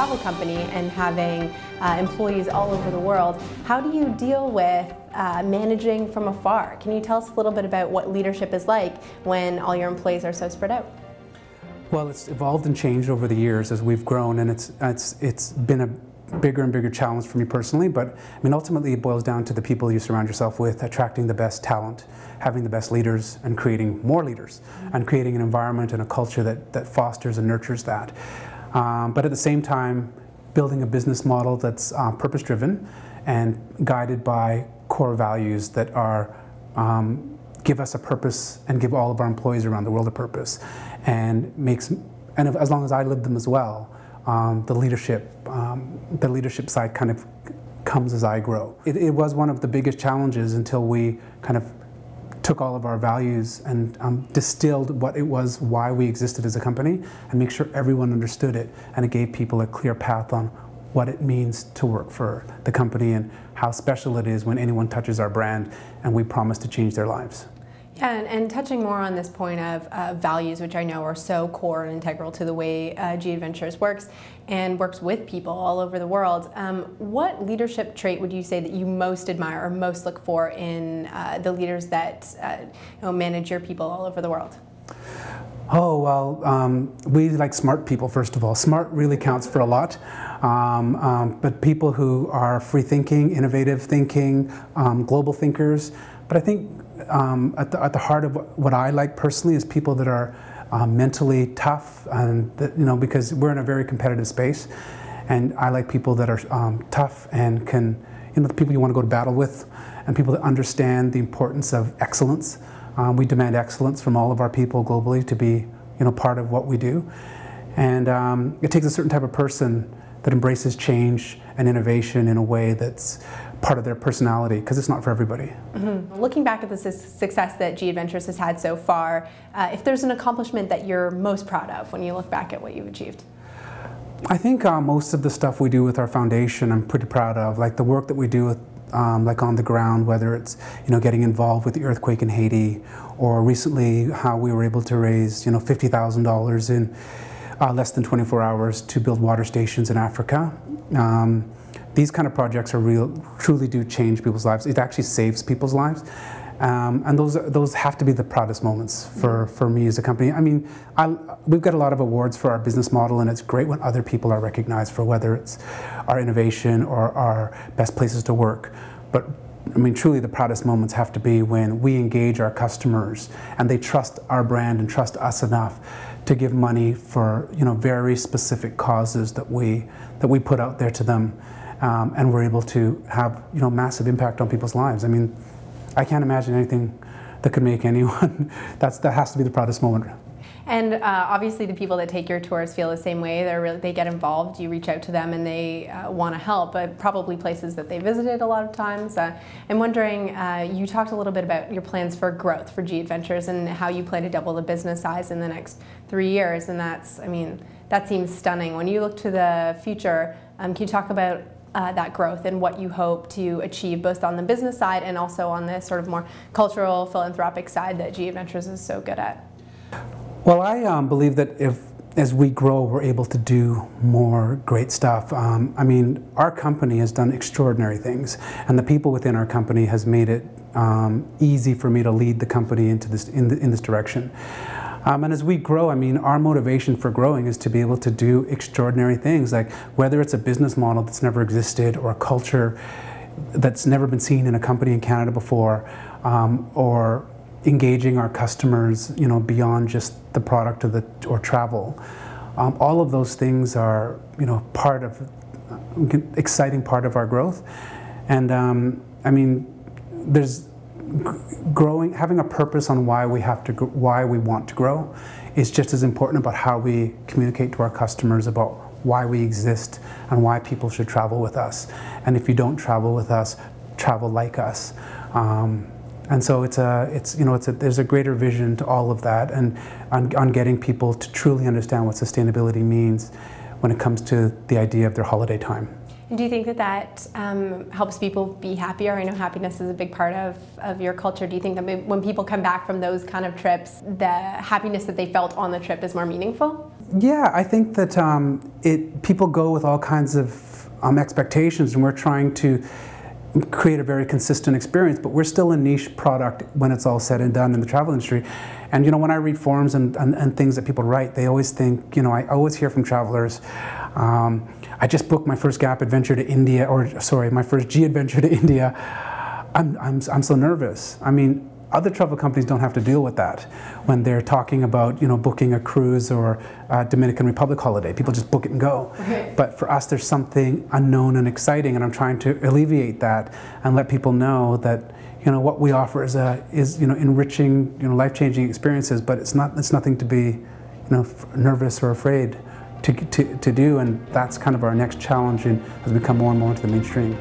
travel company and having employees all over the world, how do you deal with managing from afar? Can you tell us a little bit about what leadership is like when all your employees are so spread out? Well, it's evolved and changed over the years as we've grown, and it's been a bigger and bigger challenge for me personally, but I mean ultimately it boils down to the people you surround yourself with, attracting the best talent, having the best leaders, and creating more leaders, and creating an environment and a culture that fosters and nurtures that. But at the same time, building a business model that's purpose-driven and guided by core values that are give us a purpose and give all of our employees around the world a purpose, and as long as I live them as well, the leadership side kind of comes as I grow. It was one of the biggest challenges until we kind of took all of our values and distilled what it was, why we existed as a company, and make sure everyone understood it, and it gave people a clear path on what it means to work for the company and how special it is when anyone touches our brand and we promise to change their lives. Yeah, and touching more on this point of values, which I know are so core and integral to the way GE Adventures works and works with people all over the world, what leadership trait would you say that you most admire or most look for in the leaders that manage your people all over the world? Oh, well, we like smart people, first of all. Smart really counts for a lot, but people who are free-thinking, innovative thinking, global thinkers. But I think at the heart of what I like personally is people that are mentally tough, and that, because we're in a very competitive space, and I like people that are tough and can, the people you want to go to battle with, and people that understand the importance of excellence. We demand excellence from all of our people globally to be, part of what we do, and it takes a certain type of person that embraces change and innovation in a way that's part of their personality, because it's not for everybody. Mm-hmm. Looking back at the success that GE Adventures has had so far, if there's an accomplishment that you're most proud of when you look back at what you've achieved? I think most of the stuff we do with our foundation I'm pretty proud of, like the work that we do with like on the ground, whether it's getting involved with the earthquake in Haiti, or recently how we were able to raise $50,000 in less than 24 hours to build water stations in Africa. These kind of projects are truly do change people's lives. It actually saves people's lives. And those have to be the proudest moments for me as a company. I mean, we've got a lot of awards for our business model, and it's great when other people are recognized for whether it's our innovation or our best places to work. But I mean, truly the proudest moments have to be when we engage our customers and they trust our brand and trust us enough to give money for very specific causes that we put out there to them, and we're able to have massive impact on people's lives. I mean, I can't imagine anything that could make anyone, that has to be the proudest moment. And obviously the people that take your tours feel the same way. They get involved, you reach out to them and they want to help, but probably places that they visited a lot of times. I'm wondering, you talked a little bit about your plans for growth for GE Adventures and how you plan to double the business size in the next 3 years, and that seems stunning. When you look to the future, can you talk about that growth and what you hope to achieve both on the business side and also on the sort of more cultural, philanthropic side that GE Adventures is so good at? Well, I believe that as we grow, we're able to do more great stuff. I mean, our company has done extraordinary things, and the people within our company has made it easy for me to lead the company into this in this direction. And as we grow, I mean, our motivation for growing is to be able to do extraordinary things, like whether it's a business model that's never existed or a culture that's never been seen in a company in Canada before, or engaging our customers, beyond just the product or travel. All of those things are, part of exciting part of our growth, and I mean, there's having a purpose on why we want to grow is just as important about how we communicate to our customers about why we exist and why people should travel with us. And if you don't travel with us, travel like us. And so there's a greater vision to all of that, and on getting people to truly understand what sustainability means when it comes to the idea of their holiday time. Do you think that that helps people be happier? I know happiness is a big part of your culture. Do you think that when people come back from those kind of trips, the happiness that they felt on the trip is more meaningful? Yeah, I think that people go with all kinds of expectations, and we're trying to create a very consistent experience, but we're still a niche product when it's all said and done in the travel industry. And when I read forums and things that people write, they always think, I always hear from travelers, I just booked my first Gap adventure to India, or sorry, my first G adventure to India. I'm so nervous. I mean, other travel companies don't have to deal with that when they're talking about booking a cruise or a Dominican Republic holiday. People just book it and go. Okay. But for us, there's something unknown and exciting, and I'm trying to alleviate that and let people know that what we offer is enriching, life-changing experiences. But it's nothing to be nervous or afraid to do, and that's kind of our next challenge as we come more and more into the mainstream.